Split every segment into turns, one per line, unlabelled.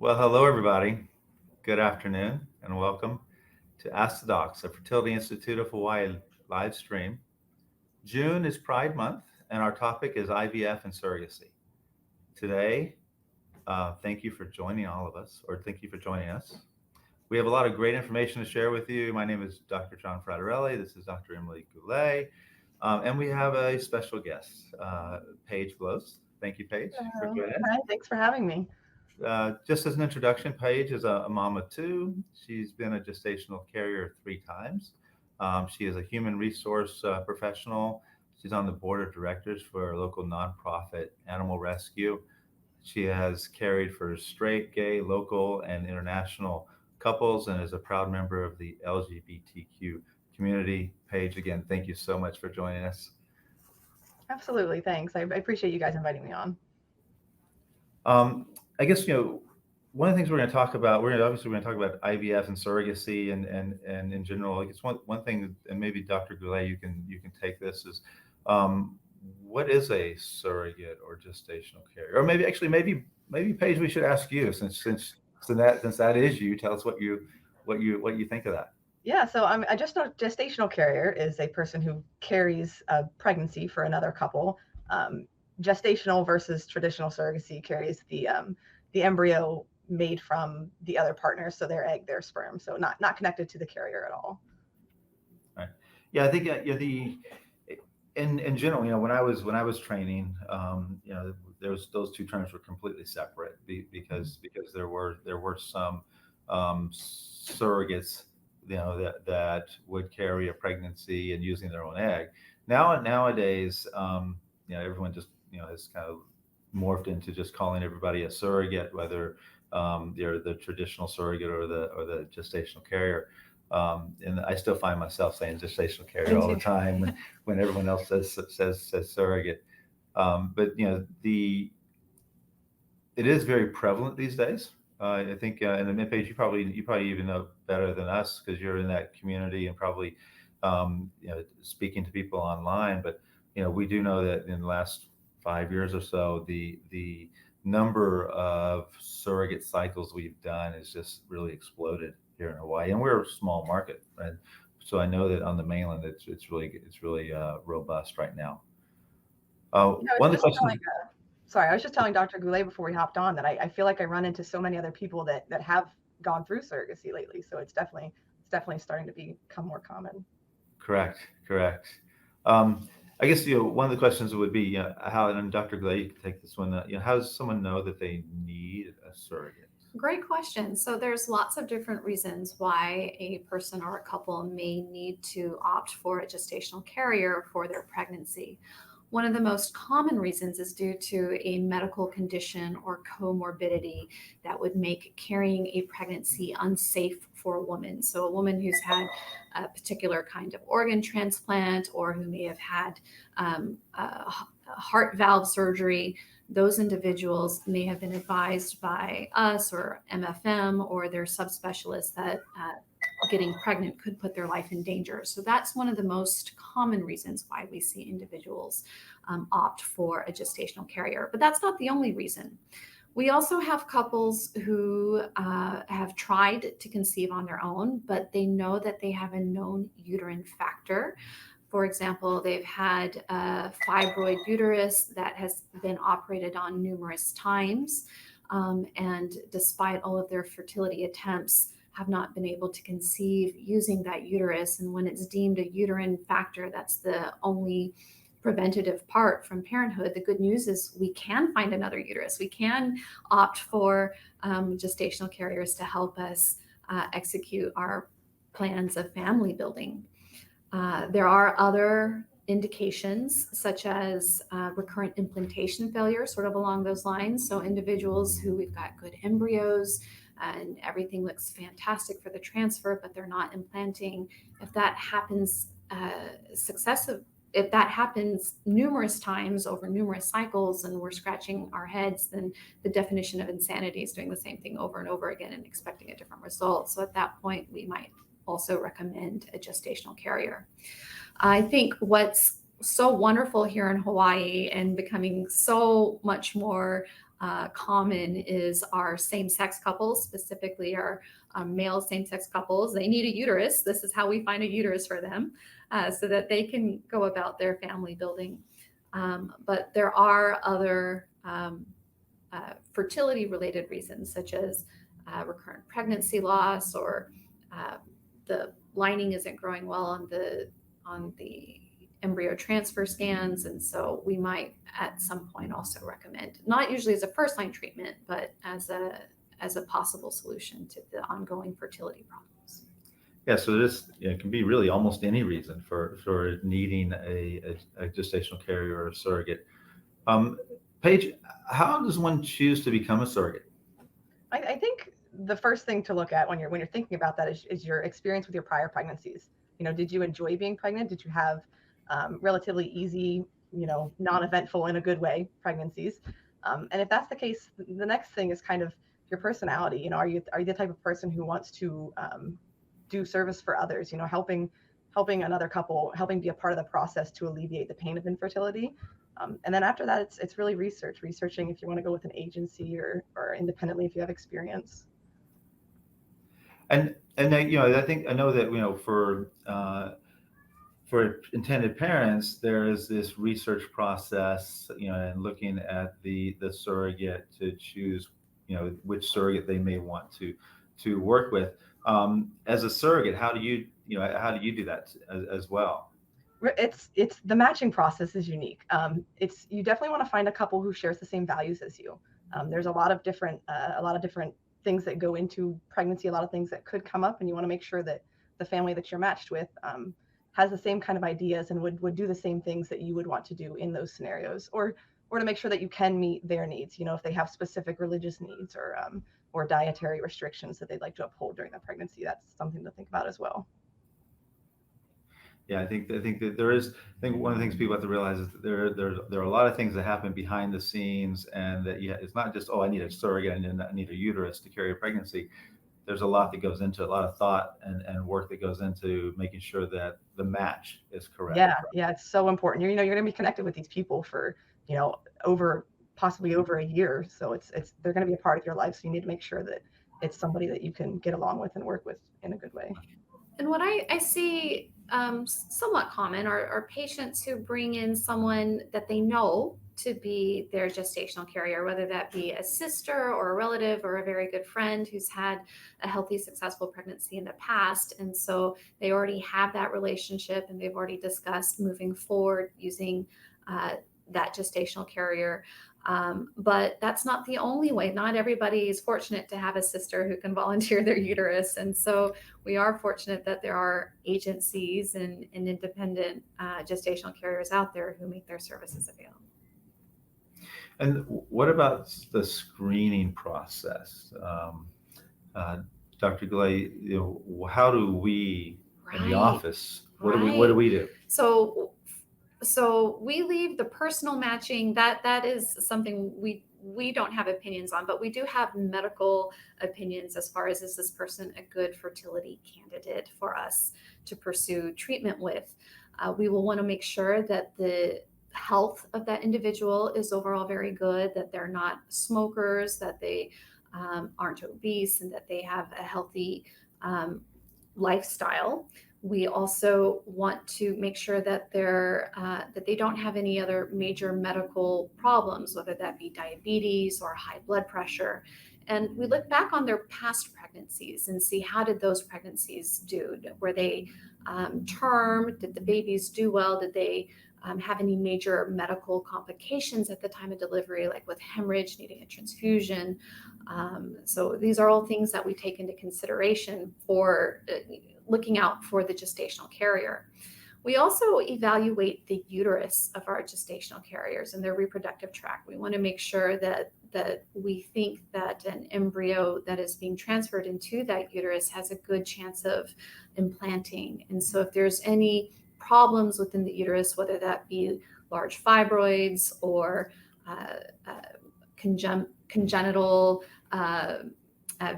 Well, hello, everybody. Good afternoon, and welcome to Ask the Docs, a Fertility Institute of Hawaii live stream. June is Pride Month, and our topic is IVF and surrogacy. Today, thank you for joining all of us, or thank you for joining us. We have a lot of great information to share with you. My name is Dr. John Fraterelli. This is Dr. Emily Goulet. And we have a special guest, Paige Blows. Thank you, Paige, for
Hello.
joining us.
Hi, thanks for having me.
Just as an introduction, Paige is a mom of two. She's been a gestational carrier 3 times. She is a human resource professional. She's on the board of directors for a local nonprofit animal rescue. She has carried for straight, gay, local, and international couples and is a proud member of the LGBTQ community. Paige, again, thank you so much for joining us.
Absolutely, thanks. I appreciate you guys inviting me on.
I guess, one of the things we're going to talk about, we're going to talk about IVF and surrogacy and in general. I guess one thing, and maybe Dr. Goulet, you can take this, is what is a surrogate or gestational carrier? Or maybe Paige, we should ask you, since that is you. Tell us what you think of that.
Yeah, so I just know gestational carrier is a person who carries a pregnancy for another couple. Gestational versus traditional surrogacy carries the embryo made from the other partner, so their egg, their sperm, so not connected to the carrier at all.
Right. Yeah, I think in general, when I was training, those two terms were completely separate because there were some surrogates, that would carry a pregnancy and using their own egg. Nowadays, everyone just has kind of morphed into just calling everybody a surrogate, whether they're the traditional surrogate or the gestational carrier. And I still find myself saying gestational carrier all the time when everyone else says surrogate. But it is very prevalent these days. I think, and then Paige, you probably even know better than us because you're in that community and probably speaking to people online. But we do know that in the last 5 years or so, the number of surrogate cycles we've done has just really exploded here in Hawaii, and we're a small market, right? So I know that on the mainland, it's really robust right now. One of the questions.
Sorry, I was just telling Dr. Goulet before we hopped on that I feel like I run into so many other people that have gone through surrogacy lately. So it's definitely starting to become more common.
Correct. I guess one of the questions would be how, and Dr. Goulet, you can take this one. How does someone know that they need a surrogate?
Great question. So there's lots of different reasons why a person or a couple may need to opt for a gestational carrier for their pregnancy. One of the most common reasons is due to a medical condition or comorbidity that would make carrying a pregnancy unsafe for a woman. So a woman who's had a particular kind of organ transplant or who may have had a heart valve surgery, those individuals may have been advised by us or MFM or their subspecialists that getting pregnant could put their life in danger. So that's one of the most common reasons why we see individuals opt for a gestational carrier. But that's not the only reason. We also have couples who have tried to conceive on their own, but they know that they have a known uterine factor. For example, they've had a fibroid uterus that has been operated on numerous times, and despite all of their fertility attempts, have not been able to conceive using that uterus. And when it's deemed a uterine factor, that's the only preventative part from parenthood. The good news is we can find another uterus. We can opt for gestational carriers to help us execute our plans of family building. There are other indications such as recurrent implantation failure, sort of along those lines. So individuals who we've got good embryos and everything looks fantastic for the transfer, but they're not implanting. If that happens if that happens numerous times over numerous cycles and we're scratching our heads, then the definition of insanity is doing the same thing over and over again and expecting a different result. So at that point, we might also recommend a gestational carrier. I think what's so wonderful here in Hawaii and becoming so much more common is our same-sex couples, specifically our male same-sex couples. They need a uterus. This is how we find a uterus for them, so that they can go about their family building. But there are other fertility-related reasons, such as recurrent pregnancy loss, or the lining isn't growing well on the embryo transfer scans. And so we might at some point also recommend, not usually as a first-line treatment, but as a possible solution to the ongoing fertility problems.
Yeah, so this can be really almost any reason for needing a gestational carrier or a surrogate. Paige, how does one choose to become a surrogate?
I think the first thing to look at when you're thinking about that is your experience with your prior pregnancies. Did you enjoy being pregnant? Did you have relatively easy, non-eventful in a good way pregnancies? And if that's the case, the next thing is kind of your personality. Are you the type of person who wants to do service for others? Helping another couple, helping be a part of the process to alleviate the pain of infertility. And then after that, it's really researching if you want to go with an agency or independently if you have experience.
And I know that for intended parents, there is this research process, and looking at the surrogate to choose, which surrogate they may want to work with. As a surrogate, how do you do that as well?
It's the matching process is unique. You definitely want to find a couple who shares the same values as you. There's a lot of different things that go into pregnancy, a lot of things that could come up, and you want to make sure that the family that you're matched with has the same kind of ideas and would do the same things that you would want to do in those scenarios, or to make sure that you can meet their needs. If they have specific religious needs or dietary restrictions that they'd like to uphold during the pregnancy, that's something to think about as well.
Yeah, I think that there is. I think one of the things people have to realize is that there are a lot of things that happen behind the scenes, and that it's not just, I need a surrogate and I need a uterus to carry a pregnancy. There's a lot that goes into it, a lot of thought and work that goes into making sure that the match is correct.
Yeah, it's so important. You're going to be connected with these people for possibly over a year, so they're going to be a part of your life. So you need to make sure that it's somebody that you can get along with and work with in a good way.
And what I see somewhat common are patients who bring in someone that they know to be their gestational carrier, whether that be a sister or a relative or a very good friend who's had a healthy, successful pregnancy in the past. And so they already have that relationship, and they've already discussed moving forward using that gestational carrier. But that's not the only way. Not everybody is fortunate to have a sister who can volunteer their uterus. And so we are fortunate that there are agencies and independent gestational carriers out there who make their services available.
And what about the screening process? Dr. Glay, how do we in the office, what do we do?
So we leave the personal matching, that is something we don't have opinions on, but we do have medical opinions as far as, is this person a good fertility candidate for us to pursue treatment with? We will want to make sure that the health of that individual is overall very good, that they're not smokers, that they aren't obese, and that they have a healthy lifestyle. We also want to make sure that that they don't have any other major medical problems, whether that be diabetes or high blood pressure. And we look back on their past pregnancies and see, how did those pregnancies do? Were they term? Did the babies do well? Did they have any major medical complications at the time of delivery, like with hemorrhage, needing a transfusion? So these are all things that we take into consideration for looking out for the gestational carrier. We also evaluate the uterus of our gestational carriers and their reproductive tract. We want to make sure that we think that an embryo that is being transferred into that uterus has a good chance of implanting. And so if there's any problems within the uterus, whether that be large fibroids or congenital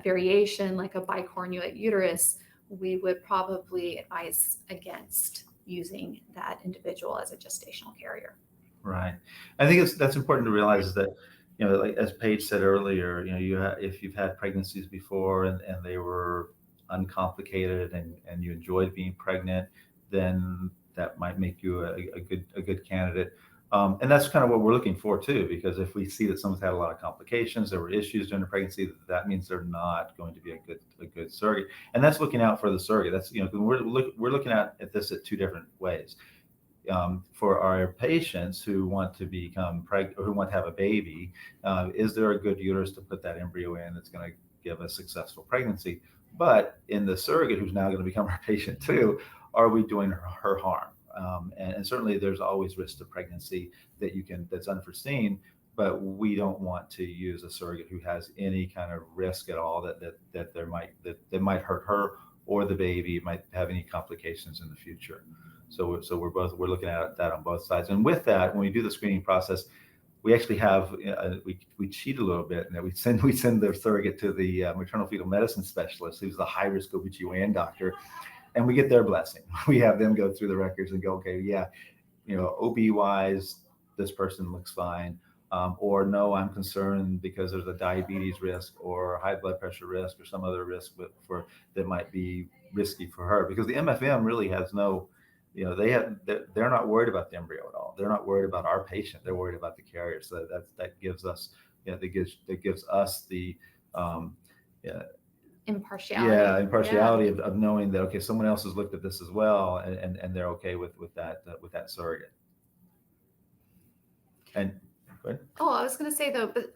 variation like a bicornuate uterus, we would probably advise against using that individual as a gestational carrier.
Right. I think that's important to realize, is that like as Paige said earlier, if you've had pregnancies before and they were uncomplicated and you enjoyed being pregnant, then that might make you a good candidate. And that's kind of what we're looking for too, because if we see that someone's had a lot of complications, there were issues during the pregnancy, that means they're not going to be a good surrogate. And that's looking out for the surrogate. That's, we're looking at this at two different ways. For our patients who want to become pregnant or who want to have a baby, is there a good uterus to put that embryo in that's going to give a successful pregnancy? But in the surrogate who's now going to become our patient too, are we doing her harm? And certainly there's always risk to pregnancy that's unforeseen, but we don't want to use a surrogate who has any kind of risk at all that might hurt her or the baby, might have any complications in the future. So we're looking at that on both sides. And with that, when we do the screening process, we actually have we cheat a little bit, and we send the surrogate to the maternal fetal medicine specialist, who's the high risk OBGYN doctor, and we get their blessing. We have them go through the records and go, okay, yeah, OB wise, this person looks fine. Or no, I'm concerned because there's a diabetes risk or high blood pressure risk or some other risk that might be risky for her, because the MFM really has no, they're not worried about the embryo at all. They're not worried about our patient. They're worried about the carrier. So that gives us, that gives us the
impartiality.
Yeah, impartiality of knowing that, okay, someone else has looked at this as well, and they're okay with that surrogate. And go ahead.
Oh, I was going to say though, but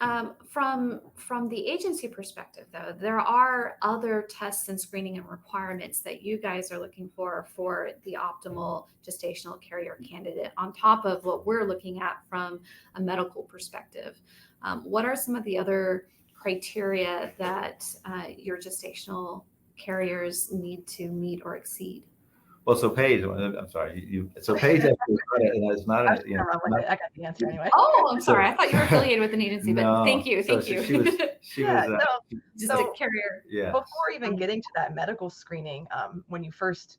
from the agency perspective, though, there are other tests and screening and requirements that you guys are looking for the optimal gestational carrier candidate, on top of what we're looking at from a medical perspective. What are some of the other criteria that your gestational carriers need to meet or exceed?
Well, so Paige, I'm sorry, so Paige actually it's not
I got the answer anyway.
Oh, I'm sorry. I thought you were affiliated with an agency, but
No,
thank you.
so
Thank you.
She was
Just a carrier.
Yeah.
Before even getting to that medical screening, when you first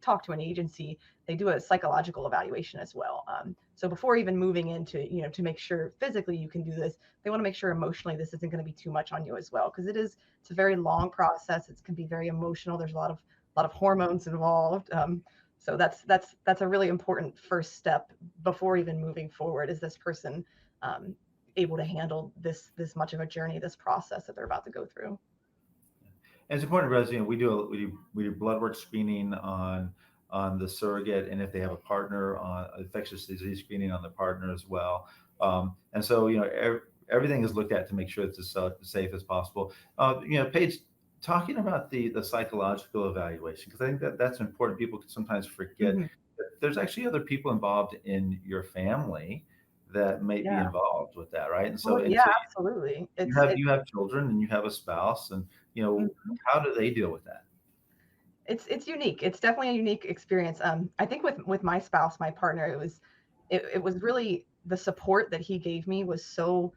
talk to an agency, they do a psychological evaluation as well. So before even moving into, to make sure physically you can do this, they want to make sure emotionally this isn't going to be too much on you as well, because it's a very long process. It can be very emotional. There's a lot of hormones involved. So that's a really important first step before even moving forward. Is this person able to handle this much of a journey, this process that they're about to go through?
And it's important to realize, we do blood work screening on the surrogate, and if they have a partner, on infectious disease screening on the partner as well. And so everything is looked at to make sure it's as safe as possible. Paige, talking about the psychological evaluation, because I think that's important. People can sometimes forget that there's actually other people involved in your family that may be involved with that, right? And so,
absolutely.
You have children and you have a spouse, and how do they deal with that?
It's unique. It's definitely a unique experience. I think with my spouse, my partner, it was really the support that he gave me was so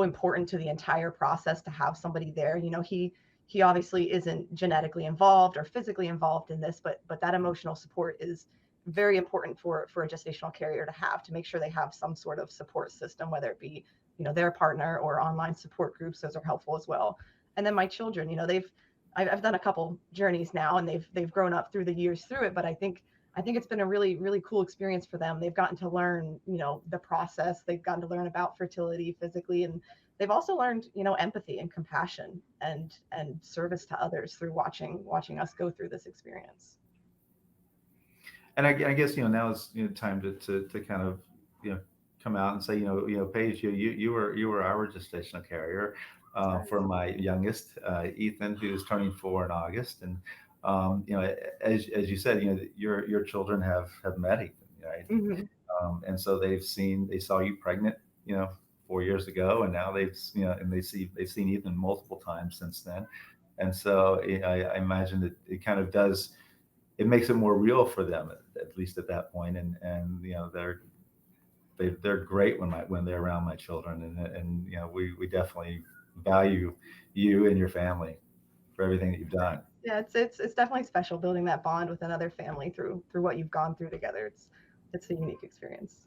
important to the entire process, to have somebody there. He obviously isn't genetically involved or physically involved in this, but that emotional support is very important for a gestational carrier to have, to make sure they have some sort of support system, whether it be their partner or online support groups. Those are helpful as well. And then my children, I've done a couple journeys now, and they've grown up through the years through it, but I think it's been a really, really cool experience for them. They've gotten to learn, the process. They've gotten to learn about fertility physically, and they've also learned, empathy and compassion and service to others through watching us go through this experience.
And I guess now is time to kind of come out and say Paige, you were our gestational carrier for my youngest, Ethan, who's turning 4 in August, and as you said, your children have met Ethan, right? Mm-hmm. And so they saw you pregnant 4 years ago, and now they've seen Ethan multiple times since then. And so I imagine that it kind of does, it makes it more real for them, at least at that point. And they're great when they're around my children, and we definitely value you and your family for everything that you've done.
Yeah, it's definitely special building that bond with another family through what you've gone through together. It's a unique experience.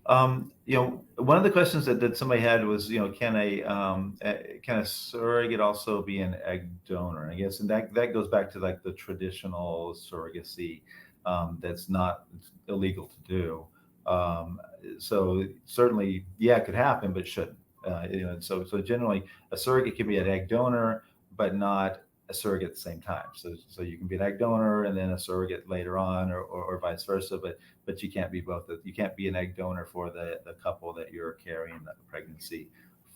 One of the questions that somebody had was, can a surrogate also be an egg donor? I guess, and that goes back to like the traditional surrogacy, that's not it's illegal to do. So certainly, yeah, it could happen, but shouldn't. So generally, a surrogate can be an egg donor, but not a surrogate at the same time. So you can be an egg donor and then a surrogate later on, or vice versa. But you can't be both. You can't be an egg donor for the couple that you're carrying the pregnancy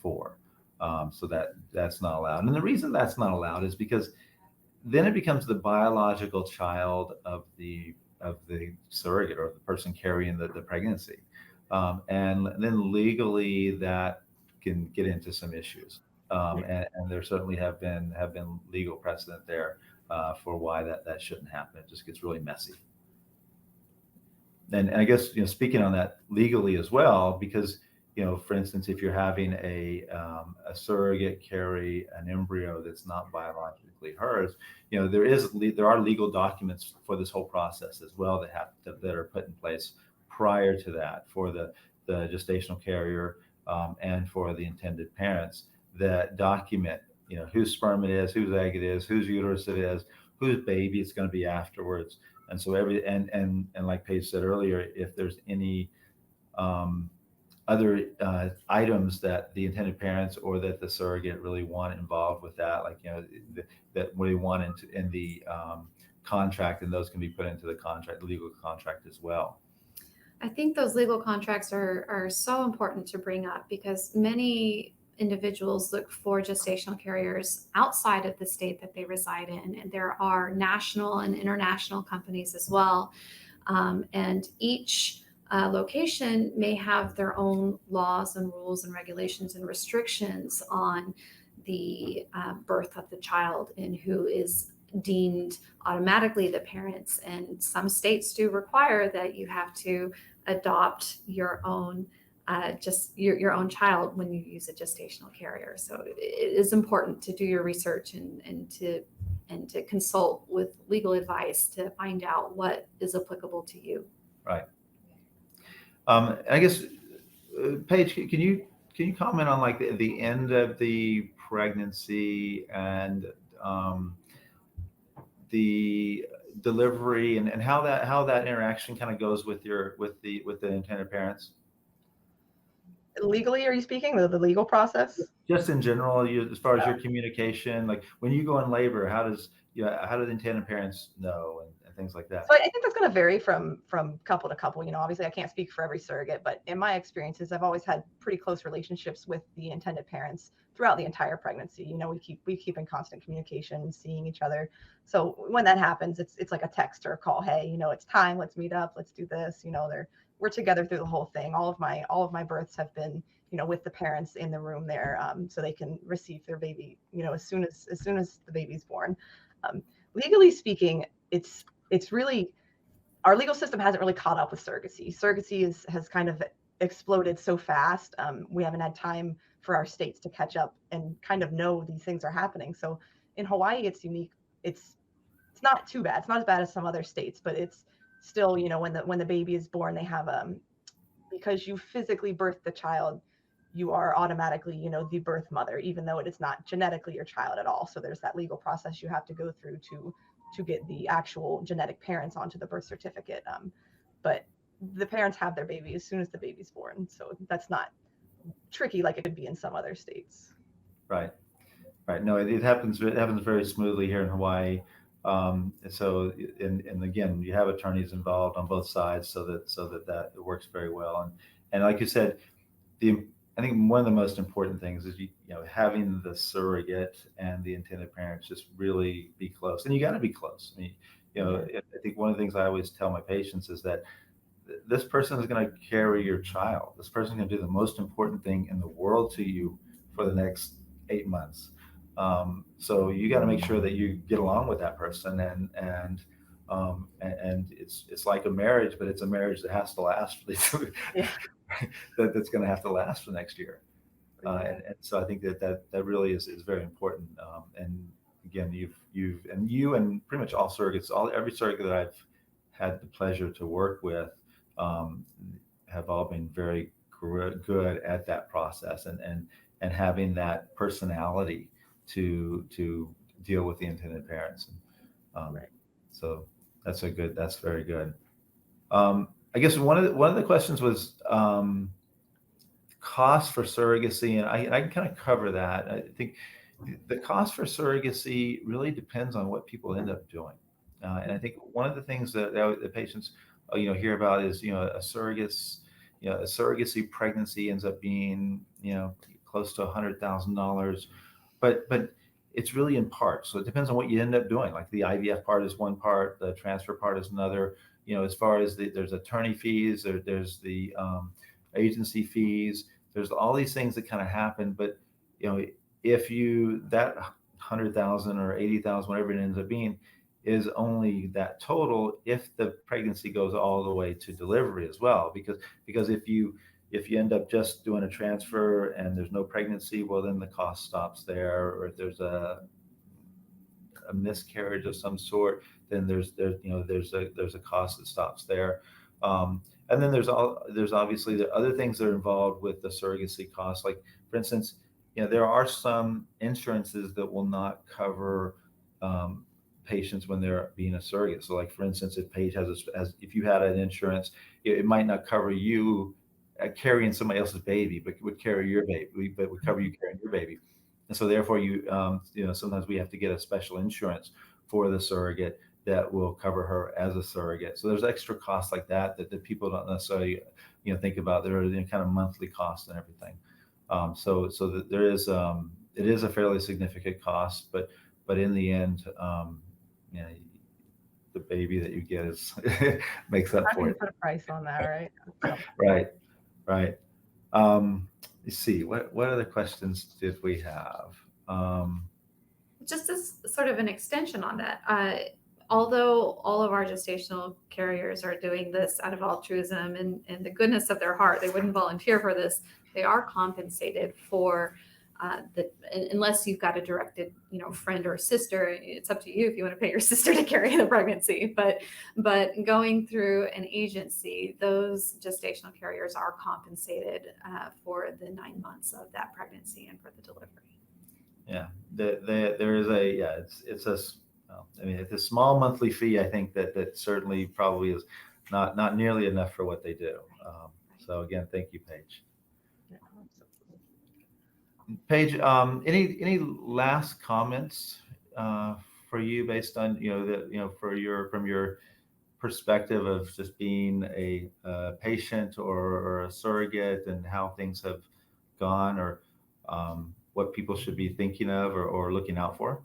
for. So that's not allowed. And the reason that's not allowed is because then it becomes the biological child of the surrogate or the person carrying the pregnancy, and then legally that can get into some issues. And there certainly have been legal precedent there for why that shouldn't happen. It just gets really messy. And I guess, speaking on that legally as well, because, for instance, if you're having a surrogate carry an embryo that's not biologically hers, there are legal documents for this whole process as well that are put in place prior to that for the gestational carrier, and for the intended parents, that document, whose sperm it is, whose egg it is, whose uterus it is, whose baby it's going to be afterwards. And so and like Paige said earlier, if there's any other items that the intended parents or that the surrogate really want involved with that, like, that really want in the contract, and those can be put into the contract, the legal contract as well.
I think those legal contracts are so important to bring up because many individuals look for gestational carriers outside of the state that they reside in. And there are national and international companies as well. And each location may have their own laws and rules and regulations and restrictions on the birth of the child and who is deemed automatically the parents. And some states do require that you have to adopt your own your own child when you use a gestational carrier. So it is important to do your research and to consult with legal advice to find out what is applicable to you.
Right. I guess, Paige, can you comment on like the end of the pregnancy and the delivery and how that interaction kind of goes with the intended parents?
Legally, are you speaking the legal process?
Just in general, as far as your communication, like when you go in labor, how do the intended parents know and things like that?
So I think that's going to vary from couple to couple. Obviously I can't speak for every surrogate, but in my experiences, I've always had pretty close relationships with the intended parents throughout the entire pregnancy. We keep in constant communication, seeing each other. So when that happens, it's like a text or a call. Hey, it's time. Let's meet up. Let's do this. We're together through the whole thing. All of my births have been, with the parents in the room there, so they can receive their baby, as soon as the baby's born. Legally speaking, it's really, our legal system hasn't really caught up with surrogacy. Surrogacy has kind of exploded so fast. We haven't had time for our states to catch up and kind of know these things are happening. So in Hawaii, it's unique. It's not too bad. It's not as bad as some other states, but it's still, when the baby is born, they have because you physically birth the child, you are automatically, the birth mother, even though it is not genetically your child at all. So there's that legal process you have to go through to get the actual genetic parents onto the birth certificate. But the parents have their baby as soon as the baby's born. So that's not tricky like it could be in some other states.
Right. No, it happens very smoothly here in Hawaii. So again, you have attorneys involved on both sides, so that it works very well. And like you said, I think one of the most important things is having the surrogate and the intended parents just really be close, and you got to be close. I mean, I think one of the things I always tell my patients is that this person is going to carry your child. This person is going to do the most important thing in the world to you for the next 8 months. So you got to make sure that you get along with that person, and it's like a marriage, but it's a marriage that has to last that's going to have to last for next year. And so I think that really is very important. And again, you and pretty much all surrogates, every surrogate that I've had the pleasure to work with, have all been very good at that process, and having that personality to deal with the intended parents.
Right.
So that's very good. I guess one of the questions was cost for surrogacy, and I can kind of cover that. I think the cost for surrogacy really depends on what people end up doing. And I think one of the things that the patients, hear about is, a a surrogacy pregnancy ends up being, close to $100,000, but it's really in parts. So it depends on what you end up doing. Like the IVF part is one part, the transfer part is another. As far as there's attorney fees, there's the agency fees, there's all these things that kind of happen. But if that 100,000 or 80,000, whatever it ends up being, is only that total if the pregnancy goes all the way to delivery as well. Because if you end up just doing a transfer and there's no pregnancy, well, then the cost stops there. Or if there's a miscarriage of some sort, then there's a cost that stops there. And then there's obviously the other things that are involved with the surrogacy costs. Like, for instance, there are some insurances that will not cover patients when they're being a surrogate. So, like, for instance, if Paige if you had an insurance, it might not cover you carrying somebody else's baby, but would carry your baby, but would cover you carrying your baby. And so therefore sometimes we have to get a special insurance for the surrogate that will cover her as a surrogate. So there's extra costs like that people don't necessarily, think about. There are kind of monthly costs and everything. So that there is, it is a fairly significant cost, but in the end, the baby that you get is makes up for it.
Put a price on that, right?
Right. Let's see, what other questions did we have?
Just as sort of an extension on that, although all of our gestational carriers are doing this out of altruism and the goodness of their heart, they wouldn't volunteer for this. They are compensated for unless you've got a directed, friend or sister. It's up to you if you want to pay your sister to carry the pregnancy. But going through an agency, those gestational carriers are compensated for the 9 months of that pregnancy and for the delivery.
Yeah, there is it's a small monthly fee. I think that certainly probably is not nearly enough for what they do. So again, thank you, Paige. Paige, any last comments for you based on from your perspective of just being a patient or a surrogate, and how things have gone, or what people should be thinking of or looking out for?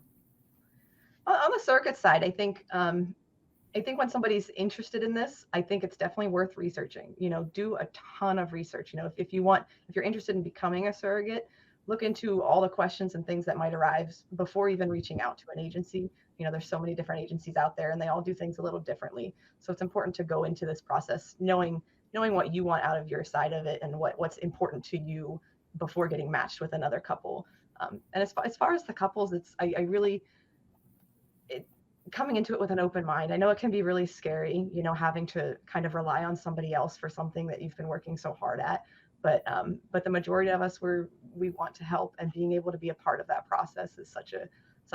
On the surrogate side, I think when somebody's interested in this, I think it's definitely worth researching. Do a ton of research. If you're interested in becoming a surrogate, look into all the questions and things that might arise before even reaching out to an agency. There's so many different agencies out there, and they all do things a little differently. So it's important to go into this process knowing what you want out of your side of it, and what's important to you before getting matched with another couple. And as far as the couples, coming into it with an open mind. I know it can be really scary, having to kind of rely on somebody else for something that you've been working so hard at. But the majority of us, we want to help, and being able to be a part of that process is such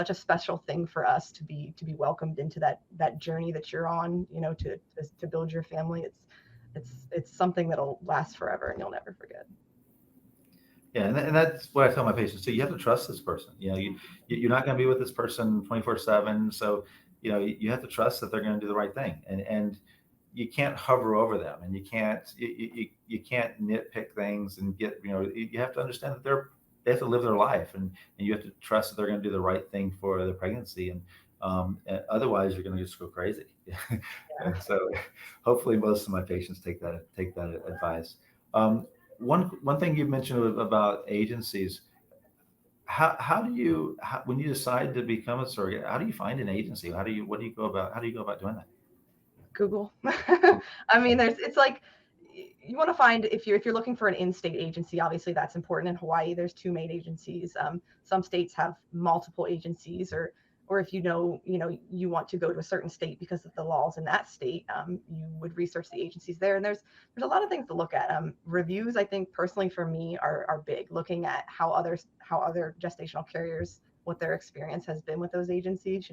a special thing for us to be welcomed into that journey that you're on, to build your family. It's something that'll last forever and you'll never forget.
Yeah, and that's what I tell my patients too. You have to trust this person. You're not going to be with this person 24/7. So, you have to trust that they're going to do the right thing, and you can't hover over them, and you can't nitpick things and get, you have to understand that they have to live their life, and you have to trust that they're going to do the right thing for the pregnancy. And otherwise you're going to just go crazy. Yeah. So hopefully most of my patients take that advice. One thing you mentioned about agencies, when you decide to become a surrogate, how do you find an agency? How do you go about doing that?
Google. I mean, it's like, you want to find, if you're looking for an in-state agency, obviously that's important. In Hawaii, there's 2 main agencies. Some states have multiple agencies, or or if you know you want to go to a certain state because of the laws in that state, you would research the agencies there. And there's a lot of things to look at. Reviews, I think personally for me, are big. Looking at how other gestational carriers, what their experience has been with those agencies.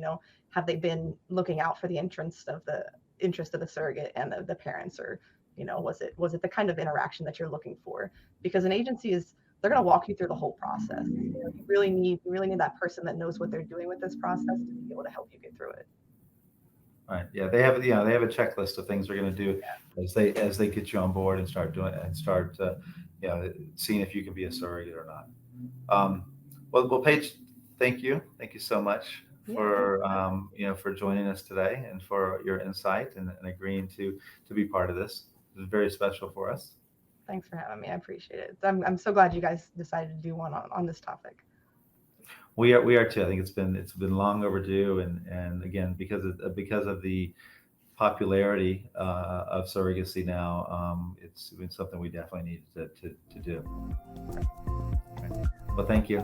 Have they been looking out for the interest of the surrogate and the parents, or was it the kind of interaction that you're looking for? Because an agency they're going to walk you through the whole process. You really need that person that knows what they're doing with this process to be able to help you get through it.
Right. Yeah, they have a checklist of things they're going to do as they get you on board and start doing it and start seeing if you can be a surrogate or not. Well, Paige, thank you so much for for joining us today and for your insight and agreeing to be part of this. It was very special for us.
Thanks for having me. I appreciate it. I'm so glad you guys decided to do one on this topic.
We are too. I think it's been long overdue, and again because of the popularity of surrogacy now, it's been something we definitely need to do. Well, thank you.